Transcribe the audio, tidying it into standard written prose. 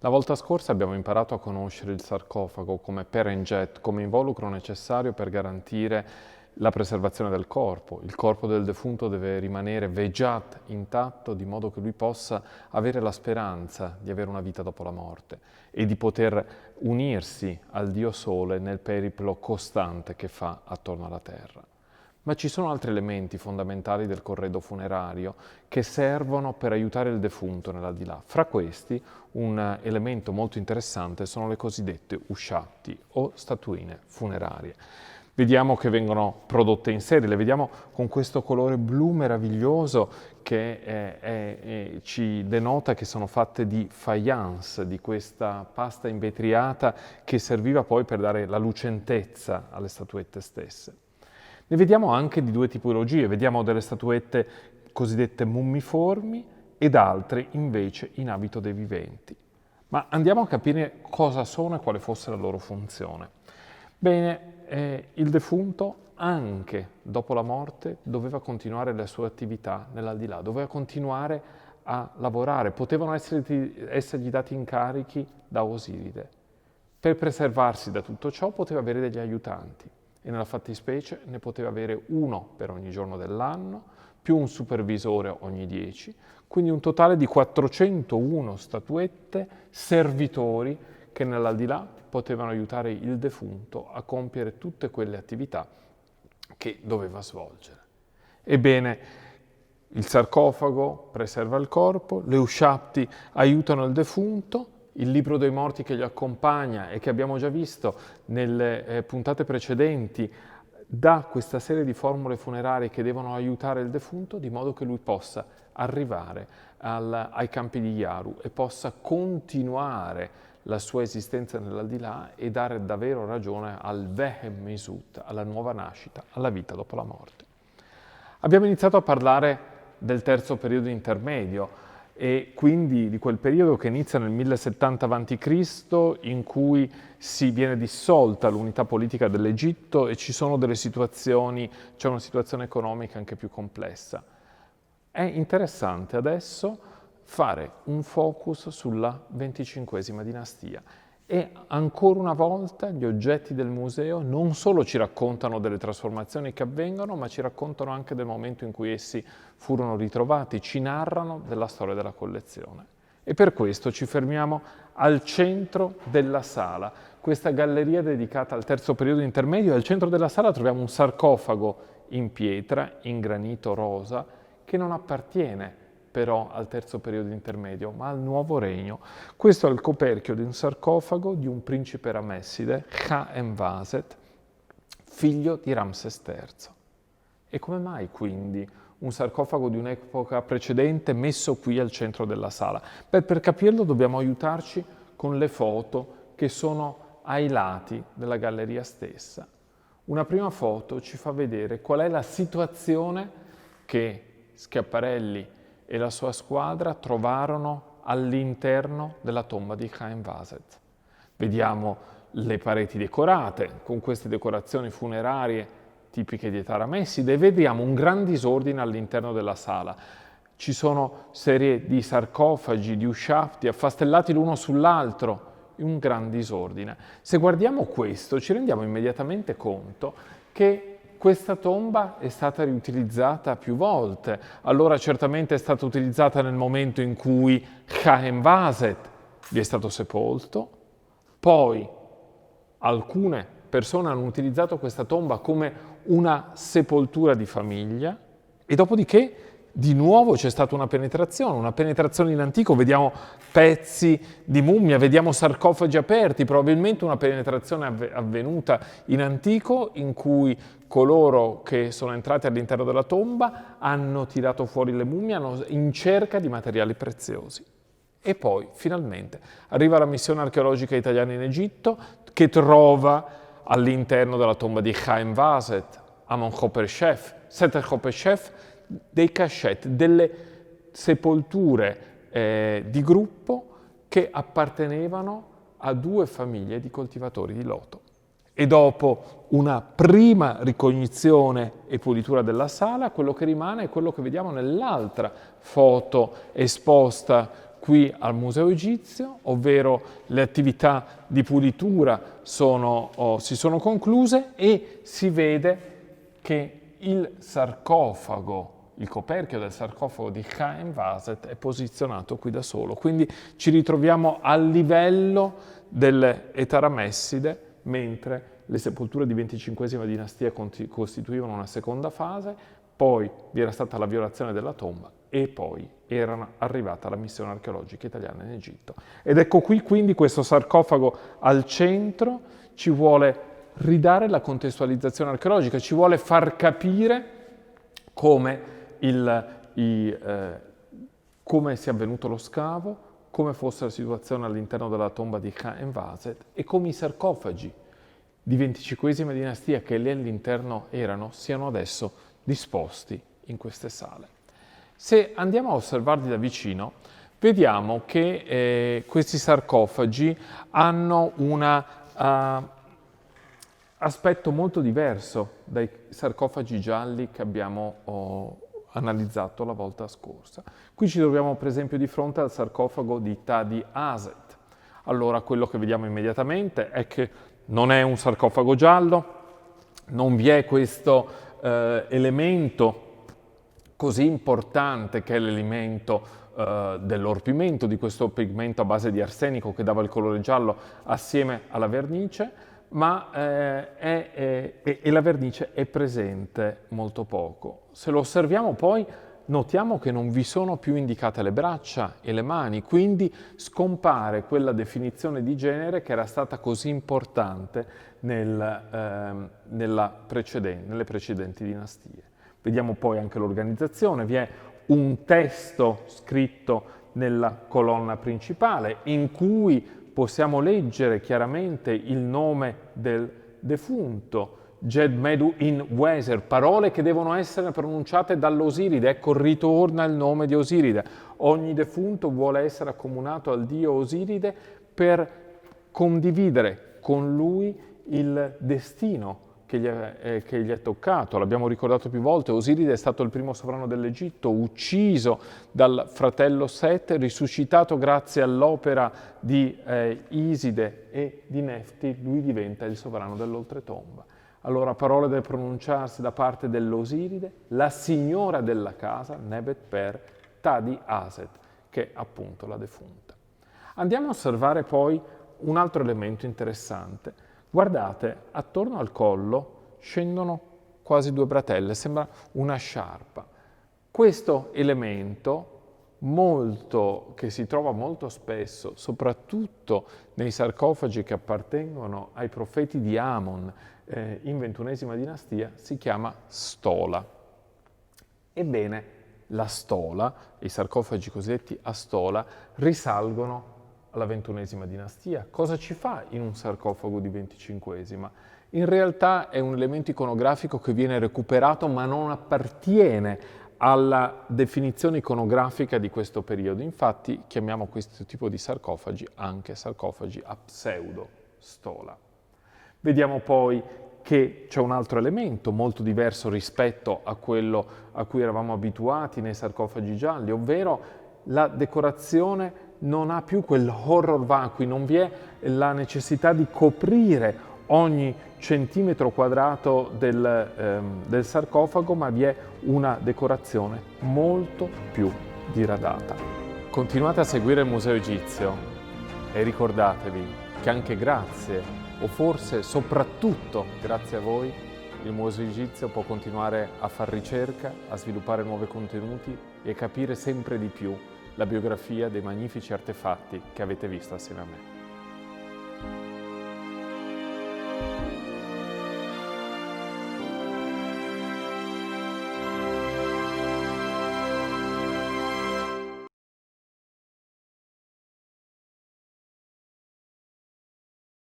La volta scorsa abbiamo imparato a conoscere il sarcofago come perenget, come involucro necessario per garantire la preservazione del corpo. Il corpo del defunto deve rimanere vejat, intatto, di modo che lui possa avere la speranza di avere una vita dopo la morte e di poter unirsi al Dio Sole nel periplo costante che fa attorno alla terra. Ma ci sono altri elementi fondamentali del corredo funerario che servono per aiutare il defunto nell'aldilà. Fra questi, un elemento molto interessante sono le cosiddette usciatti o statuine funerarie. Vediamo che vengono prodotte in serie, le vediamo con questo colore blu meraviglioso che ci denota che sono fatte di faience, di questa pasta invetriata che serviva poi per dare la lucentezza alle statuette stesse. Ne vediamo anche di due tipologie, vediamo delle statuette cosiddette mummiformi ed altre invece in abito dei viventi. Ma andiamo a capire cosa sono e quale fosse la loro funzione. Bene, il defunto anche dopo la morte doveva continuare le sue attività nell'aldilà, doveva continuare a lavorare, potevano essergli dati incarichi da Osiride. Per preservarsi da tutto ciò poteva avere degli aiutanti. E nella fattispecie ne poteva avere uno per ogni giorno dell'anno, più un supervisore ogni 10, quindi un totale di 401 statuette, servitori che nell'aldilà potevano aiutare il defunto a compiere tutte quelle attività che doveva svolgere. Ebbene, il sarcofago preserva il corpo, le usciatti aiutano il defunto, il libro dei morti che gli accompagna e che abbiamo già visto nelle puntate precedenti dà questa serie di formule funerarie che devono aiutare il defunto di modo che lui possa arrivare ai campi di Yaru e possa continuare la sua esistenza nell'aldilà e dare davvero ragione al Vehem Mesut, alla nuova nascita, alla vita dopo la morte. Abbiamo iniziato a parlare del terzo periodo intermedio, e quindi di quel periodo che inizia nel 1070 a.C., in cui si viene dissolta l'unità politica dell'Egitto e ci sono delle situazioni, c'è una situazione economica anche più complessa. È interessante adesso fare un focus sulla XXVesima dinastia. E ancora una volta gli oggetti del museo non solo ci raccontano delle trasformazioni che avvengono, ma ci raccontano anche del momento in cui essi furono ritrovati, ci narrano della storia della collezione. E per questo ci fermiamo al centro della sala, questa galleria dedicata al terzo periodo intermedio, e al centro della sala troviamo un sarcofago in pietra, in granito rosa, che non appartiene però al terzo periodo intermedio, ma al nuovo regno. Questo è il coperchio di un sarcofago di un principe ramesside, Kha-Envaset, figlio di Ramses III. E come mai quindi un sarcofago di un'epoca precedente messo qui al centro della sala? Beh, per capirlo dobbiamo aiutarci con le foto che sono ai lati della galleria stessa. Una prima foto ci fa vedere qual è la situazione che Schiaparelli e la sua squadra trovarono all'interno della tomba di Kha-Envaset. Vediamo le pareti decorate, con queste decorazioni funerarie tipiche di età ramesside, e vediamo un gran disordine all'interno della sala. Ci sono serie di sarcofagi, di usciatti, affastellati l'uno sull'altro, un gran disordine. Se guardiamo questo, ci rendiamo immediatamente conto che questa tomba è stata riutilizzata più volte. Allora certamente è stata utilizzata nel momento in cui Kha-Envaset vi è stato sepolto, poi alcune persone hanno utilizzato questa tomba come una sepoltura di famiglia e dopodiché di nuovo c'è stata una penetrazione in antico, vediamo pezzi di mummia, vediamo sarcofagi aperti, probabilmente una penetrazione avvenuta in antico in cui coloro che sono entrati all'interno della tomba hanno tirato fuori le mummie in cerca di materiali preziosi. E poi finalmente arriva la missione archeologica italiana in Egitto che trova all'interno della tomba di Kha-Envaset, Amon-Hopeshef, Seter-Hopeshef, dei cachette, delle sepolture di gruppo che appartenevano a due famiglie di coltivatori di loto. E dopo una prima ricognizione e pulitura della sala, quello che rimane è quello che vediamo nell'altra foto esposta qui al Museo Egizio, ovvero le attività di pulitura si sono concluse e si vede che il sarcofago, il coperchio del sarcofago di Chaim Vaset è posizionato qui da solo, quindi ci ritroviamo al livello delle Etaramesside, mentre le sepolture di XXV dinastia costituivano una seconda fase, poi vi era stata la violazione della tomba e poi era arrivata la missione archeologica italiana in Egitto. Ed ecco qui quindi questo sarcofago al centro ci vuole ridare la contestualizzazione archeologica, ci vuole far capire come come sia avvenuto lo scavo, come fosse la situazione all'interno della tomba di Chaim Vaset e come i sarcofagi di XXV dinastia che lì all'interno erano siano adesso disposti in queste sale. Se andiamo a osservarli da vicino, vediamo che questi sarcofagi hanno un aspetto molto diverso dai sarcofagi gialli che abbiamo analizzato la volta scorsa. Qui ci troviamo per esempio di fronte al sarcofago di Tadi Aset. Allora quello che vediamo immediatamente è che non è un sarcofago giallo, non vi è questo elemento così importante che è l'elemento dell'orpimento, di questo pigmento a base di arsenico che dava il colore giallo assieme alla vernice, ma la vernice è presente molto poco. Se lo osserviamo poi notiamo che non vi sono più indicate le braccia e le mani, quindi scompare quella definizione di genere che era stata così importante nelle precedenti dinastie. Vediamo poi anche l'organizzazione, vi è un testo scritto nella colonna principale in cui possiamo leggere chiaramente il nome del defunto, Jed Medu in Weser, parole che devono essere pronunciate dall'Osiride. Ecco, ritorna il nome di Osiride. Ogni defunto vuole essere accomunato al dio Osiride per condividere con lui il destino che gli è toccato. L'abbiamo ricordato più volte, Osiride è stato il primo sovrano dell'Egitto, ucciso dal fratello Set, risuscitato grazie all'opera di Iside e di Nefti, lui diventa il sovrano dell'oltretomba. Allora, parole da pronunciarsi da parte dell'Osiride, la signora della casa, Nebet per Tadi Aset, che è appunto la defunta. Andiamo a osservare poi un altro elemento interessante. Guardate, attorno al collo scendono quasi due bretelle, sembra una sciarpa. Questo elemento, che si trova molto spesso, soprattutto nei sarcofagi che appartengono ai profeti di Amon in XXI dinastia, si chiama stola. Ebbene, la stola, i sarcofagi cosiddetti a stola, risalgono alla XXI dinastia. Cosa ci fa in un sarcofago di XXV? In realtà è un elemento iconografico che viene recuperato ma non appartiene alla definizione iconografica di questo periodo. Infatti chiamiamo questo tipo di sarcofagi anche sarcofagi a pseudo-stola. Vediamo poi che c'è un altro elemento molto diverso rispetto a quello a cui eravamo abituati nei sarcofagi gialli, ovvero la decorazione non ha più quell'horror vacui, non vi è la necessità di coprire ogni centimetro quadrato del sarcofago, ma vi è una decorazione molto più diradata. Continuate a seguire il Museo Egizio e ricordatevi che anche grazie, o forse soprattutto grazie a voi, il Museo Egizio può continuare a far ricerca, a sviluppare nuovi contenuti e capire sempre di più la biografia dei magnifici artefatti che avete visto assieme a me.